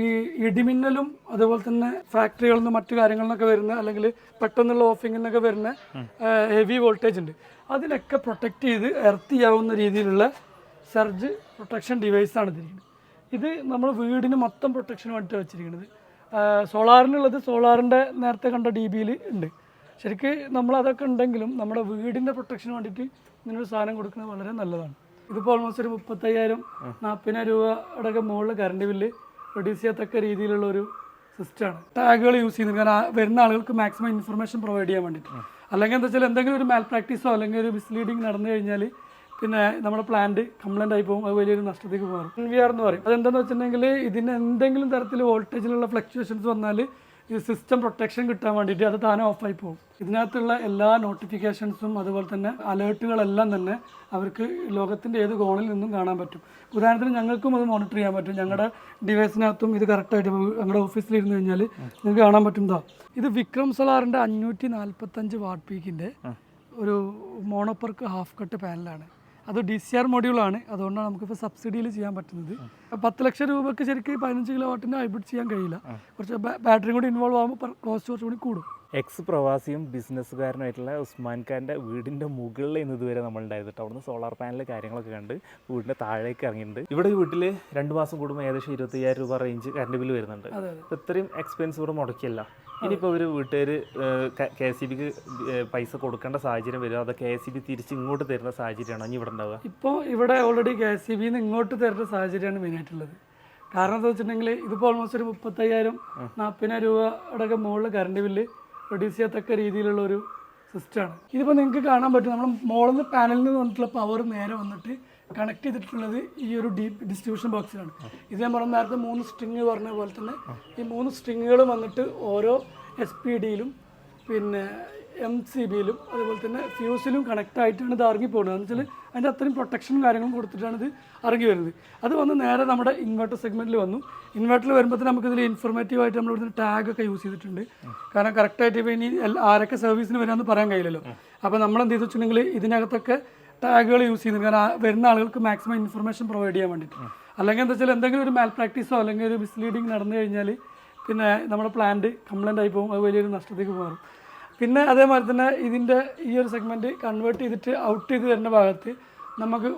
ഈ ഇടിമിന്നലും അതുപോലെ തന്നെ ഫാക്ടറികളിൽ നിന്ന് മറ്റു കാര്യങ്ങളിൽ നിന്നൊക്കെ വരുന്ന അല്ലെങ്കിൽ പെട്ടെന്നുള്ള ഓഫിങ്ങിൽ നിന്നൊക്കെ വരുന്ന ഹെവി വോൾട്ടേജ് ഉണ്ട്. അതിനൊക്കെ പ്രൊട്ടക്റ്റ് ചെയ്ത് എർത്ത് ചെയ്യാവുന്ന രീതിയിലുള്ള സർജ് പ്രൊട്ടക്ഷൻ ഡിവൈസാണ് ഇതിരിക്കുന്നത്. ഇത് നമ്മൾ വീടിന് മൊത്തം പ്രൊട്ടക്ഷന് വേണ്ടിയിട്ട് വെച്ചിരിക്കുന്നത്. സോളാറിനുള്ളത് സോളാറിൻ്റെ നേരത്തെ കണ്ട DBയിൽ ഉണ്ട്. ശരിക്ക് നമ്മളതൊക്കെ ഉണ്ടെങ്കിലും നമ്മുടെ വീടിൻ്റെ പ്രൊട്ടക്ഷന് വേണ്ടിയിട്ട് ഇങ്ങനൊരു സാധനം കൊടുക്കുന്നത് വളരെ നല്ലതാണ്. ഇതിപ്പോൾ ഓൾമോസ്റ്റ് ഒരു 35,000-40,000 രൂപയുടെ മുകളിൽ കറണ്ട് ബില്ല് റെഡ്യൂസ് ചെയ്യത്തക്ക രീതിയിലുള്ള ഒരു സിസ്റ്റമാണ്. ടാഗുകൾ യൂസ് ചെയ്യുന്നത് കാരണം വരുന്ന ആളുകൾക്ക് മാക്സിമം ഇൻഫർമേഷൻ പ്രൊവൈഡ് ചെയ്യാൻ വേണ്ടിയിട്ട്. അല്ലെങ്കിൽ എന്താ വെച്ചാൽ എന്തെങ്കിലും ഒരു മാൽ പ്രാക്ടീസോ അല്ലെങ്കിൽ ഒരു മിസ്ലീഡിങ് നടന്നു കഴിഞ്ഞാൽ പിന്നെ നമ്മുടെ പ്ലാന്റ് കംപ്ലൈൻ്റ് ആയി പോകും, അത് വലിയൊരു നഷ്ടത്തേക്ക് മാറും. NVR എന്ന് പറയും. അതെന്താണെന്ന് വെച്ചിട്ടുണ്ടെങ്കിൽ ഇതിന് എന്തെങ്കിലും തരത്തിൽ വോൾട്ടേജിലുള്ള ഫ്ലക്ച്വേഷൻസ് വന്നാൽ ഈ സിസ്റ്റം പ്രൊട്ടക്ഷൻ കിട്ടാൻ വേണ്ടിയിട്ട് അത് താനെ ഓഫായി പോകും. ഇതിനകത്തുള്ള എല്ലാ നോട്ടിഫിക്കേഷൻസും അതുപോലെ തന്നെ അലേർട്ടുകളെല്ലാം തന്നെ അവർക്ക് ലോകത്തിൻ്റെ ഏത് കോണിൽ നിന്നും കാണാൻ പറ്റും. ഉദാഹരണത്തിന് ഞങ്ങൾക്കും അത് മോണിറ്റർ ചെയ്യാൻ പറ്റും. ഞങ്ങളുടെ ഡിവൈസിനകത്തും ഇത് കറക്റ്റായിട്ട് ഞങ്ങളുടെ ഓഫീസിലിരുന്ന് കഴിഞ്ഞാൽ നിങ്ങൾക്ക് കാണാൻ പറ്റുന്നതാണ്. ഇത് വിക്രം സോളാറിൻ്റെ 545 വാട്ട് പീക്കിൻ്റെ ഒരു മോണോപ്പർക്ക് ഹാഫ് കട്ട് പാനലാണ്. അത് DCR മൊഡ്യൂളാണ്. അതുകൊണ്ടാണ് നമുക്കിപ്പോൾ സബ്സിഡിയിൽ ചെയ്യാൻ പറ്റുന്നത്. 10 ലക്ഷം രൂപയ്ക്ക് ശരിക്കും 15 കിലോ വാട്ടിൻ്റെ ഹൈബ്രിഡ് ചെയ്യാൻ കഴിയില്ല. കുറച്ച് ബാറ്ററിയും കൂടി ഇൻവോൾവ് ആകുമ്പോൾ കോസ്റ്റ് കുറച്ചും കൂടി കൂടും. എക്സ് പ്രവാസിയും ബിസിനസ്സുകാരനായിട്ടുള്ള ഉസ്മാൻ ഖാൻ്റെ വീടിൻ്റെ മുകളിൽ ഇതുവരെ നമ്മളുണ്ടായത് കേട്ടോ. അവിടുന്ന് സോളാർ പാനൽ കാര്യങ്ങളൊക്കെ കണ്ട് വീടിൻ്റെ താഴേക്ക് ഇറങ്ങിയിട്ടുണ്ട്. ഇവിടെ വീട്ടിൽ 2 മാസം കൂടുമ്പോൾ ഏകദേശം 25,000 രൂപ റേഞ്ച് കറണ്ട് ബില്ല് വരുന്നുണ്ട്. ഇത്രയും എക്സ്പെൻസ് ഇവിടെ മുടക്കിയല്ല. ഇനിയിപ്പോൾ ഒരു വീട്ടുകാർ KSEBക്ക് പൈസ കൊടുക്കേണ്ട സാഹചര്യം വരും, അത് KSEB തിരിച്ച് ഇങ്ങോട്ട് തരുന്ന സാഹചര്യമാണ് ഇനി ഇവിടെ ഉണ്ടാവുക? ഇപ്പോൾ ഇവിടെ ഓൾറെഡി KSEBയിൽ നിന്ന് ഇങ്ങോട്ട് തരുന്ന സാഹചര്യമാണ് മെയിനായിട്ടുള്ളത്. കാരണം എന്താ വെച്ചിട്ടുണ്ടെങ്കിൽ ഇതിപ്പോൾ ഓൾമോസ്റ്റ് ഒരു 35,000-40,000 രൂപയുടെ മുകളിൽ കറണ്ട് ബില്ല് റെഡ്യൂസ് ചെയ്യത്തക്ക രീതിയിലുള്ള ഒരു സിസ്റ്റമാണ്. ഇതിപ്പോൾ നിങ്ങൾക്ക് കാണാൻ പറ്റും, നമ്മൾ മുകളിൽ നിന്ന് പാനലിൽ നിന്ന് വന്നിട്ടുള്ള പവർ നേരെ വന്നിട്ട് കണക്ട് ചെയ്തിട്ടുള്ളത് ഈ ഒരു ഡീപ്പ് ഡിസ്ട്രിബ്യൂഷൻ ബോക്സിലാണ്. ഇത് ഞാൻ പറഞ്ഞ നേരത്തെ 3 സ്ട്രിങ് പറഞ്ഞ പോലെ തന്നെ ഈ 3 സ്ട്രിങ്ങുകളും വന്നിട്ട് ഓരോ SPD-യിലും പിന്നെ MCBയിലും അതുപോലെ തന്നെ ഫ്യൂസിലും കണക്ട് ആയിട്ടാണ് ഇത് ഇറങ്ങി പോകുന്നത്. എന്ന് വെച്ചാൽ അതിൻ്റെ അത്രയും പ്രൊട്ടക്ഷനും കാര്യങ്ങളും കൊടുത്തിട്ടാണ് ഇത് ഇറങ്ങി വരുന്നത്. അത് വന്ന് നേരെ നമ്മുടെ ഇൻവെർട്ടർ സെഗ്മെൻറ്റിൽ വന്നു. ഇൻവെർട്ടറിൽ വരുമ്പോൾ നമുക്കിതിൽ ഇൻഫോർമേറ്റീവായിട്ട് നമ്മൾ ഇവിടുന്ന് ടാഗൊക്കെ യൂസ് ചെയ്തിട്ടുണ്ട്. കാരണം കറക്റ്റായിട്ട് ഇപ്പോൾ ഇനി ആരൊക്കെ സർവീസിന് വരാമെന്ന് പറയാൻ കഴിയില്ലല്ലോ. അപ്പോൾ നമ്മൾ എന്ത് ചെയ്തു വെച്ചിട്ടുണ്ടെങ്കിൽ ഇതിനകത്തൊക്കെ ടാഗുകൾ യൂസ് ചെയ്യുന്നത് കാരണം വരുന്ന ആളുകൾക്ക് മാക്സിമം ഇൻഫർമേഷൻ പ്രൊവൈഡ് ചെയ്യാൻ വേണ്ടിയിട്ട്. അല്ലെങ്കിൽ എന്താ വെച്ചാൽ എന്തെങ്കിലും ഒരു മാൽ പ്രാക്ടീസോ അല്ലെങ്കിൽ ഒരു മിസ്ലീഡിങ് നടന്നു കഴിഞ്ഞാൽ പിന്നെ നമ്മുടെ പ്ലാന്റ് കംപ്ലൈൻ്റ് ആയി പോകും, അത് വലിയൊരു നഷ്ടത്തേക്ക് മാറും. പിന്നെ അതേമാതിരി തന്നെ ഇതിൻ്റെ ഈ ഒരു സെഗ്മെൻറ്റ് കൺവേർട്ട് ചെയ്തിട്ട് ഔട്ട് ചെയ്ത് തരുന്ന ഭാഗത്ത് നമുക്ക്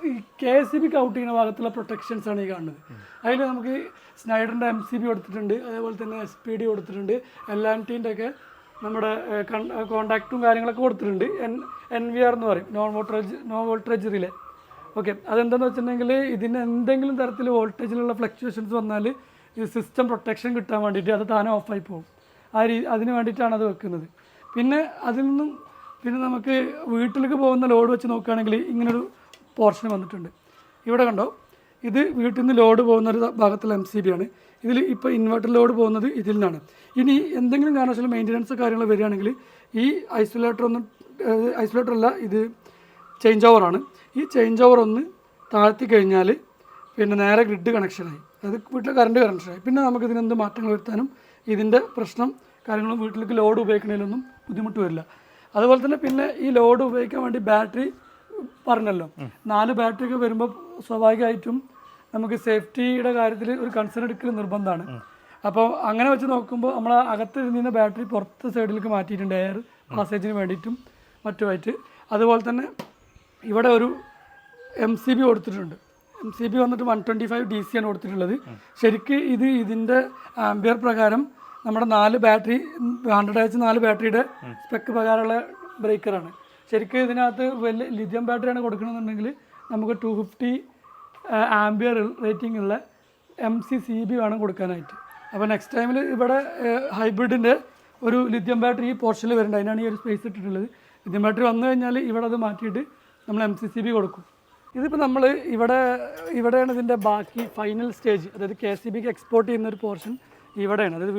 ഈ KSEBക്ക് ഔട്ട് ചെയ്യുന്ന ഭാഗത്തുള്ള പ്രൊട്ടക്ഷൻസാണ് ഈ കാണുന്നത്. അതിൽ നമുക്ക് സ്നൈഡറിൻ്റെ MCB കൊടുത്തിട്ടുണ്ട്, അതേപോലെ തന്നെ SPD കൊടുത്തിട്ടുണ്ട്, LNTൻ്റെ ഒക്കെ നമ്മുടെ കോണ്ടാക്റ്റും കാര്യങ്ങളൊക്കെ കൊടുത്തിട്ടുണ്ട്. NVR എന്ന് പറയും, നോ വോൾട്ടേജ് റിലേ. ഓക്കെ, അതെന്താണെന്ന് വെച്ചിട്ടുണ്ടെങ്കിൽ ഇതിന് എന്തെങ്കിലും തരത്തിൽ വോൾട്ടേജിലുള്ള ഫ്ലക്ച്വേഷൻസ് വന്നാൽ ഈ സിസ്റ്റം പ്രൊട്ടക്ഷൻ കിട്ടാൻ വേണ്ടിയിട്ട് അത് താനെ ഓഫായി പോകും. അതിന് വേണ്ടിയിട്ടാണ് അത് വെക്കുന്നത്. പിന്നെ അതിൽ നിന്നും പിന്നെ നമുക്ക് വീട്ടിലേക്ക് പോകുന്ന ലോഡ് വെച്ച് നോക്കുകയാണെങ്കിൽ ഇങ്ങനൊരു പോർഷൻ വന്നിട്ടുണ്ട്. ഇവിടെ കണ്ടോ, ഇത് വീട്ടിൽ നിന്ന് ലോഡ് പോകുന്ന ഒരു ഭാഗത്തുള്ള MCB ആണ്. ഇതിൽ ഇപ്പോൾ ഇൻവെർട്ടർ ലോഡ് പോകുന്നത് ഇതിൽ നിന്നാണ്. ഇനി എന്തെങ്കിലും കാരണവശാലും മെയിൻ്റനൻസ് കാര്യങ്ങൾ വരികയാണെങ്കിൽ ഈ ഐസൊലേറ്റർ അല്ല, ഇത് ചേഞ്ച് ഓവറാണ്. ഈ ചേഞ്ച് ഓവർ ഒന്ന് താഴ്ത്തി കഴിഞ്ഞാൽ പിന്നെ നേരെ ഗ്രിഡ് കണക്ഷനായി, അത് വീട്ടിലെ കറണ്ട് കണക്ഷനായി. പിന്നെ നമുക്ക് ഇതിനെന്ത് മാറ്റങ്ങൾ വരുത്താനും ഇതിൻ്റെ പ്രശ്നം കാര്യങ്ങളും വീട്ടിലേക്ക് ലോഡ് ഉപയോഗിക്കുന്നതിലൊന്നും ബുദ്ധിമുട്ട് വരില്ല. അതുപോലെ തന്നെ പിന്നെ ഈ ലോഡ് ഉപയോഗിക്കാൻ വേണ്ടി ബാറ്ററി പറഞ്ഞല്ലോ, 4 ബാറ്ററി ഒക്കെ വരുമ്പോൾ സ്വാഭാവികമായിട്ടും നമുക്ക് സേഫ്റ്റിയുടെ കാര്യത്തിൽ ഒരു കൺസേൺ എടുക്കൽ നിർബന്ധമാണ്. അപ്പോൾ അങ്ങനെ വെച്ച് നോക്കുമ്പോൾ നമ്മൾ അകത്ത് ഇരുന്ന ബാറ്ററി പുറത്ത് സൈഡിലേക്ക് മാറ്റിയിട്ടുണ്ട്, എയർ പാസേജിന് വേണ്ടിയിട്ടും മറ്റുമായിട്ട്. അതുപോലെ തന്നെ ഇവിടെ ഒരു MCB കൊടുത്തിട്ടുണ്ട്. MCB വന്നിട്ട് 125 DC ആണ് കൊടുത്തിട്ടുള്ളത്. ശരിക്ക് ഇതിൻ്റെ ആംബിയർ പ്രകാരം നമ്മുടെ 4 ബാറ്ററി 100H ബാറ്ററിയുടെ സ്പെക്ക് പ്രകാരമുള്ള ബ്രേക്കറാണ്. ശരിക്കും ഇതിനകത്ത് വലിയ ലിഥിയം ബാറ്ററിയാണ് കൊടുക്കണമെന്നുണ്ടെങ്കിൽ നമുക്ക് 250 ആംബിയർ റേറ്റിംഗ് ഉള്ള MCCB വേണം കൊടുക്കാനായിട്ട്. അപ്പോൾ നെക്സ്റ്റ് ടൈമിൽ ഇവിടെ ഹൈബ്രിഡിൻ്റെ ഒരു ലിഥിയം ബാറ്ററി ഈ പോർഷനിൽ വരുന്നുണ്ട്, അതിനാണ് ഈ ഒരു സ്പേസ് ഇട്ടിട്ടുള്ളത്. ലിഥിയം ബാറ്ററി വന്നു കഴിഞ്ഞാൽ ഇവിടെ അത് മാറ്റിയിട്ട് നമ്മൾ MCCB കൊടുക്കും. ഇതിപ്പോൾ നമ്മൾ ഇവിടെയാണ് ഇതിൻ്റെ ബാക്കി ഫൈനൽ സ്റ്റേജ്, അതായത് KSEBക്ക് എക്സ്പോർട്ട് ചെയ്യുന്ന ഒരു പോർഷൻ ഇവിടെയാണ്. അതായത്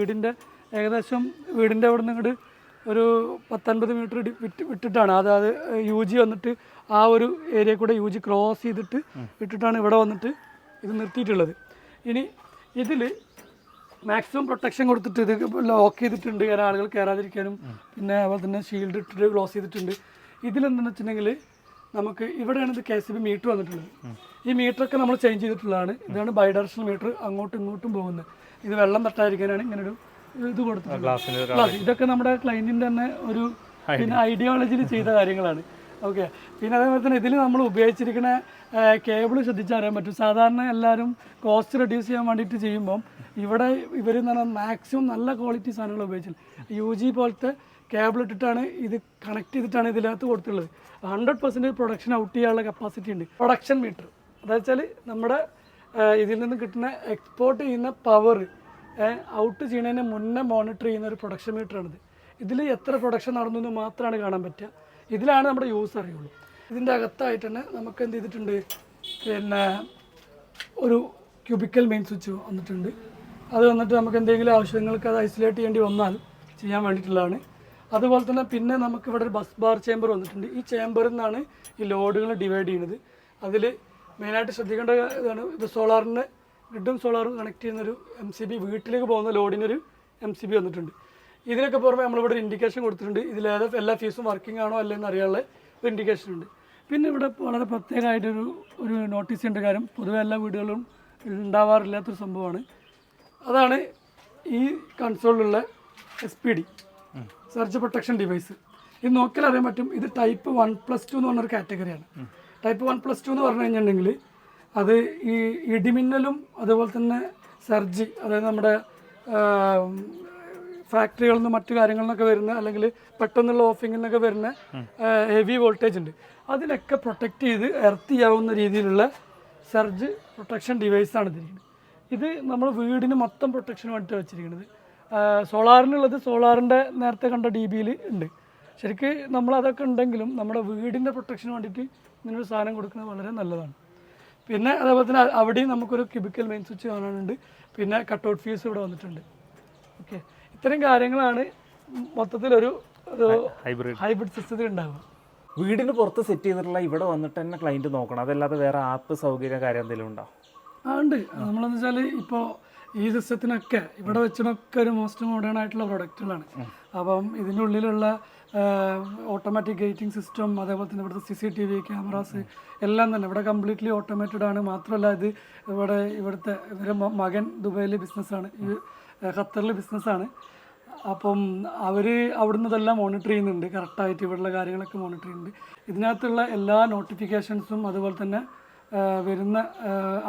ഏകദേശം വീടിൻ്റെ അവിടെ നിന്ന് ഇങ്ങോട്ട് ഒരു 10-50 മീറ്റർ വിട്ടിട്ടാണ്, അതായത് UG വന്നിട്ട് ആ ഒരു ഏരിയ കൂടെ UG ക്രോസ് ചെയ്തിട്ട് വിട്ടിട്ടാണ് ഇവിടെ വന്നിട്ട് ഇത് നിർത്തിയിട്ടുള്ളത്. ഇനി ഇതിൽ മാക്സിമം പ്രൊട്ടക്ഷൻ കൊടുത്തിട്ട് ഇത് ലോക്ക് ചെയ്തിട്ടുണ്ട്, കാരണം ആളുകൾ കയറാതിരിക്കാനും. പിന്നെ അതുപോലെ തന്നെ ഷീൽഡ് ഇട്ടിട്ട് ക്ലോസ് ചെയ്തിട്ടുണ്ട്. ഇതിലെന്താണെന്ന് വെച്ചിട്ടുണ്ടെങ്കിൽ നമുക്ക് ഇവിടെയാണ് ഇത് KSEB മീറ്റർ വന്നിട്ടുള്ളത്. ഈ മീറ്ററൊക്കെ നമ്മൾ ചേഞ്ച് ചെയ്തിട്ടുള്ളതാണ്. ഇതാണ് ബൈ ഡയറക്ഷണൽ മീറ്റർ, അങ്ങോട്ടും ഇങ്ങോട്ടും പോകുന്നത്. ഇത് വെള്ളം തട്ടാതിരിക്കാനാണ് ഇങ്ങനൊരു ഇത് കൊടുത്തിട്ടുള്ളത്. ഗ്ലാസ്സിന് ഗ്ലാസ് ഇതൊക്കെ നമ്മുടെ ക്ലൈൻറ്റിൻ്റെ തന്നെ ഒരു പിന്നെ ഐഡിയോളജിയിൽ ചെയ്ത കാര്യങ്ങളാണ്. ഓക്കെ, പിന്നെ അതേപോലെ തന്നെ ഇതിൽ നമ്മൾ ഉപയോഗിച്ചിരിക്കുന്ന കേബിൾ ശ്രദ്ധിച്ചാൽ അറിയാൻ പറ്റും. സാധാരണ എല്ലാവരും കോസ്റ്റ് റെഡ്യൂസ് ചെയ്യാൻ വേണ്ടിയിട്ട് ചെയ്യുമ്പം ഇവിടെ ഇവർ എന്ന് പറഞ്ഞാൽ മാക്സിമം നല്ല ക്വാളിറ്റി സാധനങ്ങൾ ഉപയോഗിച്ചില്ല. UG പോലത്തെ കേബിൾ ഇട്ടിട്ടാണ് ഇത് കണക്ട് ചെയ്തിട്ടാണ് ഇതിനകത്ത് കൊടുത്തുള്ളത്. 100% പ്രൊഡക്ഷൻ ഔട്ട് ചെയ്യാനുള്ള കപ്പാസിറ്റി ഉണ്ട്. പ്രൊഡക്ഷൻ മീറ്റർ അതായത് വെച്ചാൽ നമ്മുടെ ഇതിൽ നിന്ന് കിട്ടുന്ന എക്സ്പോർട്ട് ചെയ്യുന്ന പവർ ഔട്ട് ചെയ്യുന്നതിന് മുന്നേ മോണിറ്റർ ചെയ്യുന്ന ഒരു പ്രൊഡക്ഷൻ മീറ്ററാണിത്. ഇതിൽ എത്ര പ്രൊഡക്ഷൻ നടന്നു എന്ന് മാത്രമാണ് കാണാൻ പറ്റുക. ഇതിലാണ് നമ്മുടെ യൂസ് അറിയുള്ളൂ. ഇതിൻ്റെ അകത്തായിട്ട് തന്നെ നമുക്ക് എന്ത് ചെയ്തിട്ടുണ്ട്, പിന്നെ ഒരു ക്യൂബിക്കൽ മെയിൻ സ്വിച്ച് വന്നിട്ടുണ്ട്. അത് വന്നിട്ട് നമുക്ക് എന്തെങ്കിലും ആവശ്യങ്ങൾക്ക് അത് ഐസൊലേറ്റ് ചെയ്യേണ്ടി വന്നാൽ ചെയ്യാൻ വേണ്ടിയിട്ടുള്ളതാണ്. അതുപോലെ തന്നെ പിന്നെ നമുക്കിവിടെ ഒരു ബസ് ബാർ ചേമ്പർ വന്നിട്ടുണ്ട്. ഈ ചേമ്പറിൽ നിന്നാണ് ഈ ലോഡുകൾ ഡിവൈഡ് ചെയ്യുന്നത്. അതിൽ മെയിനായിട്ട് ശ്രദ്ധിക്കേണ്ട ഇതാണ്, ഇത് സോളാറിൻ്റെ ഗ്രിഡും സോളാറും കണക്ട് ചെയ്യുന്നൊരു MCB, വീട്ടിലേക്ക് പോകുന്ന ലോഡിനൊരു MCB വന്നിട്ടുണ്ട്. ഇതിനൊക്കെ പുറമെ നമ്മളിവിടെ ഒരു ഇൻഡിക്കേഷൻ കൊടുത്തിട്ടുണ്ട്. ഇതിലേത് എല്ലാ ഫീസും വർക്കിംഗ് ആണോ അല്ലെന്ന് അറിയാനുള്ള ഒരു ഇൻഡിക്കേഷൻ ഉണ്ട്. പിന്നെ ഇവിടെ വളരെ പ്രത്യേകമായിട്ടൊരു നോട്ടീസ് ചെയ്യേണ്ട കാര്യം, പൊതുവെ എല്ലാ വീടുകളിലും ഉണ്ടാവാറില്ലാത്തൊരു സംഭവമാണ്. അതാണ് ഈ കൺസോളിലുള്ള SPD സർജ് പ്രൊട്ടക്ഷൻ ഡിവൈസ്. ഇത് നോക്കിയാൽ അറിയാൻ പറ്റും, ഇത് ടൈപ്പ് 1+2 എന്ന് പറഞ്ഞൊരു കാറ്റഗറിയാണ്. ടൈപ്പ് 1+2 എന്ന് പറഞ്ഞു കഴിഞ്ഞിട്ടുണ്ടെങ്കിൽ അത് ഈ ഇടിമിന്നലും അതുപോലെ തന്നെ സർജ്, അതായത് നമ്മുടെ ഫാക്ടറികളിൽ നിന്ന് മറ്റു കാര്യങ്ങളിൽ നിന്നൊക്കെ വരുന്ന അല്ലെങ്കിൽ പെട്ടെന്നുള്ള ഓഫിങ്ങിൽ നിന്നൊക്കെ വരുന്ന ഹെവി വോൾട്ടേജ് ഉണ്ട്, അതിനൊക്കെ പ്രൊട്ടക്റ്റ് ചെയ്ത് എർത്ത് ചെയ്യാവുന്ന രീതിയിലുള്ള സർജ് പ്രൊട്ടക്ഷൻ ഡിവൈസാണ് ഇതിരിക്കുന്നത്. ഇത് നമ്മൾ വീടിന് മൊത്തം പ്രൊട്ടക്ഷന് വേണ്ടിയിട്ട് വെച്ചിരിക്കുന്നത്. സോളാറിനുള്ളത് സോളാറിൻ്റെ നേരത്തെ കണ്ട DBയിൽ ഉണ്ട്. ശരിക്ക് നമ്മളതൊക്കെ ഉണ്ടെങ്കിലും നമ്മുടെ വീടിൻ്റെ പ്രൊട്ടക്ഷന് വേണ്ടിയിട്ട് ഇങ്ങനൊരു സാധനം കൊടുക്കുന്നത് വളരെ നല്ലതാണ്. പിന്നെ അതേപോലെ തന്നെ അവിടെയും നമുക്കൊരു ക്യൂബിക്കൽ മെയിൻ സ്വിച്ച് കാണാനുണ്ട്. പിന്നെ കട്ടൗട്ട് ഫ്യൂസ് ഇവിടെ വന്നിട്ടുണ്ട്. ഓക്കെ, ഇത്തരം കാര്യങ്ങളാണ് മൊത്തത്തിലൊരു ഹൈബ്രിഡ് സിസ്റ്റത്തിൽ ഉണ്ടാവുക. വീടിന് പുറത്ത് സെറ്റ് ചെയ്തിട്ടുള്ള ഇവിടെ വന്നിട്ട് തന്നെ ക്ലൈൻറ്റ് നോക്കണം, അതല്ലാതെ വേറെ ആപ്പ് സൗകര്യം കാര്യം എന്തെങ്കിലും ഉണ്ടോ? ഉണ്ട്. നമ്മളെന്ന് വെച്ചാൽ ഇപ്പോൾ ഈ സിസ്റ്റത്തിനൊക്കെ ഇവിടെ വെച്ചതൊക്കെ ഒരു മോസ്റ്റ് മോഡേൺ ആയിട്ടുള്ള പ്രൊഡക്റ്റുകളാണ്. അപ്പം ഇതിൻ്റെ ഉള്ളിലുള്ള ഓട്ടോമാറ്റിക് ഗേറ്റിംഗ് സിസ്റ്റം, അതേപോലെ തന്നെ ഇവിടുത്തെ CCTV ക്യാമറാസ് എല്ലാം തന്നെ ഇവിടെ കംപ്ലീറ്റ്ലി ഓട്ടോമേറ്റഡ് ആണ്. മാത്രമല്ല ഇത് ഇവിടുത്തെ ഇവരുടെ മകൻ ദുബൈയിൽ ബിസിനസ്സാണ്, ഖത്തറിൽ ബിസിനസ്സാണ്. അപ്പം അവർ അവിടുന്ന് ഇതെല്ലാം മോണിറ്റർ ചെയ്യുന്നുണ്ട്, കറക്റ്റായിട്ട് ഇവിടെയുള്ള കാര്യങ്ങളൊക്കെ മോണിറ്റർ ചെയ്യുന്നുണ്ട്. ഇതിനകത്തുള്ള എല്ലാ നോട്ടിഫിക്കേഷൻസും അതുപോലെ തന്നെ വരുന്ന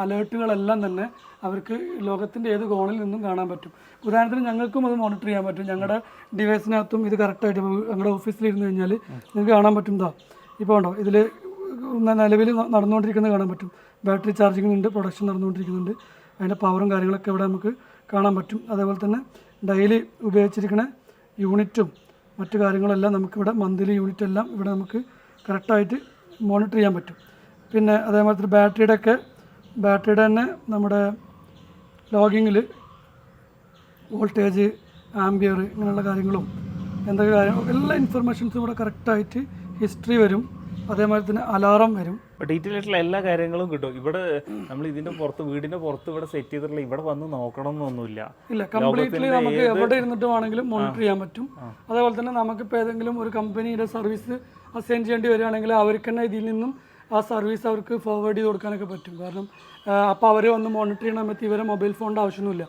അലേർട്ടുകളെല്ലാം തന്നെ അവർക്ക് ലോകത്തിൻ്റെ ഏത് കോണിൽ നിന്നും കാണാൻ പറ്റും. ഉദാഹരണത്തിന് ഞങ്ങൾക്കും അത് മോണിറ്റർ ചെയ്യാൻ പറ്റും. ഞങ്ങളുടെ ഡിവൈസിനകത്തും ഇത് കറക്റ്റായിട്ട് ഞങ്ങളുടെ ഓഫീസിലിരുന്ന് കഴിഞ്ഞാൽ നിങ്ങൾക്ക് കാണാൻ പറ്റും. ഇപ്പോൾ ഉണ്ടോ ഇതിൽ നിലവിൽ നടന്നുകൊണ്ടിരിക്കുന്നത് കാണാൻ പറ്റും. ബാറ്ററി ചാർജിങ് ഉണ്ട്, പ്രൊഡക്ഷൻ നടന്നുകൊണ്ടിരിക്കുന്നുണ്ട്, അതിൻ്റെ പവറും കാര്യങ്ങളൊക്കെ ഇവിടെ നമുക്ക് കാണാൻ പറ്റും. അതേപോലെ തന്നെ ഡെയിലി ഉപയോഗിച്ചിരിക്കുന്ന യൂണിറ്റും മറ്റു കാര്യങ്ങളെല്ലാം നമുക്കിവിടെ മന്ത്ലി യൂണിറ്റ് എല്ലാം ഇവിടെ നമുക്ക് കറക്റ്റായിട്ട് മോണിറ്റർ ചെയ്യാൻ പറ്റും. പിന്നെ അതേമാതിരി ബാറ്ററിയുടെ തന്നെ നമ്മുടെ ലോഗിങ്ങിൽ വോൾട്ടേജ്, ആംബിയർ ഇങ്ങനെയുള്ള കാര്യങ്ങളും എന്തൊക്കെ കാര്യം എല്ലാ ഇൻഫർമേഷൻസും ഇവിടെ കറക്റ്റായിട്ട് ഹിസ്റ്ററി വരും. അതേമാതിരി തന്നെ അലാറം വരും. ഡീറ്റെയിൽ ആയിട്ടുള്ള എല്ലാ കാര്യങ്ങളും കിട്ടും. ഇവിടെ നമ്മൾ ഇതിൻ്റെ പുറത്ത് വീടിൻ്റെ പുറത്ത് ഇവിടെ സെറ്റ് ചെയ്തിട്ടുള്ള ഇവിടെ വന്ന് നോക്കണം എന്നൊന്നുമില്ല. ഇല്ല, കംപ്ലീറ്റ്ലി നമുക്ക് എവിടെ ഇരുന്നിട്ട് വേണമെങ്കിലും മോണിറ്റർ ചെയ്യാൻ പറ്റും. അതേപോലെ തന്നെ നമുക്കിപ്പോൾ ഏതെങ്കിലും ഒരു കമ്പനിയുടെ സർവീസ് അസൈൻ ചെയ്യേണ്ടി വരികയാണെങ്കിൽ അവർക്ക് തന്നെ ഇതിൽ നിന്നും ആ സർവീസ് അവർക്ക് ഫോർവേഡ് ചെയ്ത് കൊടുക്കാനൊക്കെ പറ്റും. കാരണം അപ്പോൾ അവർ വന്ന് മോണിറ്റർ ചെയ്യണ സമയത്ത് ഇവരെ മൊബൈൽ ഫോണിൻ്റെ ആവശ്യമൊന്നുമില്ല.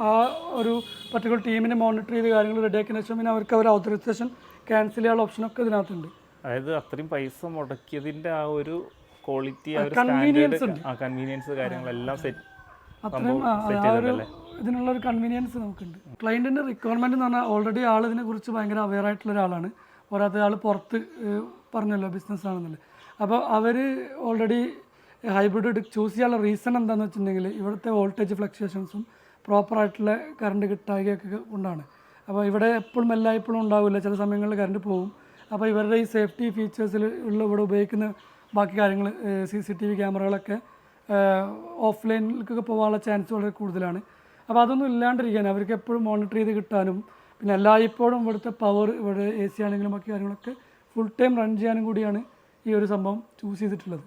ആ ഒരു പർട്ടിക്കുലർ ടീമിനെ മോണിറ്റർ ചെയ്ത് കാര്യങ്ങൾ റെഡിയാക്കിയതിന് ശേഷം പിന്നെ അവർക്ക് അവർ ഓതറൈസേഷൻ ക്യാൻസൽ ചെയ്യാനുള്ള ഓപ്ഷനൊക്കെ ഇതിനകത്തുണ്ട്. അതായത് അത്രയും പൈസ മുടക്കിയതിൻ്റെ ആ ഒരു ക്വാളിറ്റി, കൺവീനിയൻസ് കാര്യങ്ങളെല്ലാം ഇതിനുള്ള ഒരു കൺവീനിയൻസ് നമുക്കുണ്ട്. ക്ലയൻറ്റിൻ്റെ റിക്വയർമെൻറ്റ് എന്ന് പറഞ്ഞാൽ ഓൾറെഡി ആൾ ഇതിനെക്കുറിച്ച് ഭയങ്കര അവെയർ ആയിട്ടുള്ള ഒരാളാണ്. പോരാത്ത ആൾ പുറത്ത് പറഞ്ഞല്ലോ ബിസിനസ് ആണെന്നല്ലേ. അപ്പോൾ അവർ ഓൾറെഡി ഹൈബ്രിഡ് ചൂസ് ചെയ്യാനുള്ള റീസൺ എന്താണെന്ന് വെച്ചിട്ടുണ്ടെങ്കിൽ ഇവിടുത്തെ വോൾട്ടേജ് ഫ്ലക്ച്വേഷൻസും പ്രോപ്പറായിട്ടുള്ള കറണ്ട് കിട്ടായികയൊക്കെ കൊണ്ടാണ്. അപ്പോൾ ഇവിടെ എപ്പോഴും എല്ലായ്പ്പോഴും ഉണ്ടാവില്ല, ചില സമയങ്ങളിൽ കറണ്ട് പോകും. അപ്പോൾ ഇവരുടെ ഈ സേഫ്റ്റി ഫീച്ചേഴ്സിൽ ഉള്ള ഇവിടെ ഉപയോഗിക്കുന്ന ബാക്കി കാര്യങ്ങൾ CCTV ക്യാമറകളൊക്കെ ഓഫ്ലൈനിലേക്കൊക്കെ പോകാനുള്ള ചാൻസ് വളരെ കൂടുതലാണ്. അപ്പോൾ അതൊന്നും ഇല്ലാണ്ടിരിക്കാൻ അവർക്ക് എപ്പോഴും മോണിറ്റർ ചെയ്ത് കിട്ടാനും പിന്നെ എല്ലായ്പ്പോഴും ഇവിടുത്തെ പവർ ഇവിടെ AC ആണെങ്കിലും ബാക്കി കാര്യങ്ങളൊക്കെ ഫുൾ ടൈം റൺ ചെയ്യാനും കൂടിയാണ് ഈ ഒരു സംഭവം ചൂസ് ചെയ്തിട്ടുള്ളത്.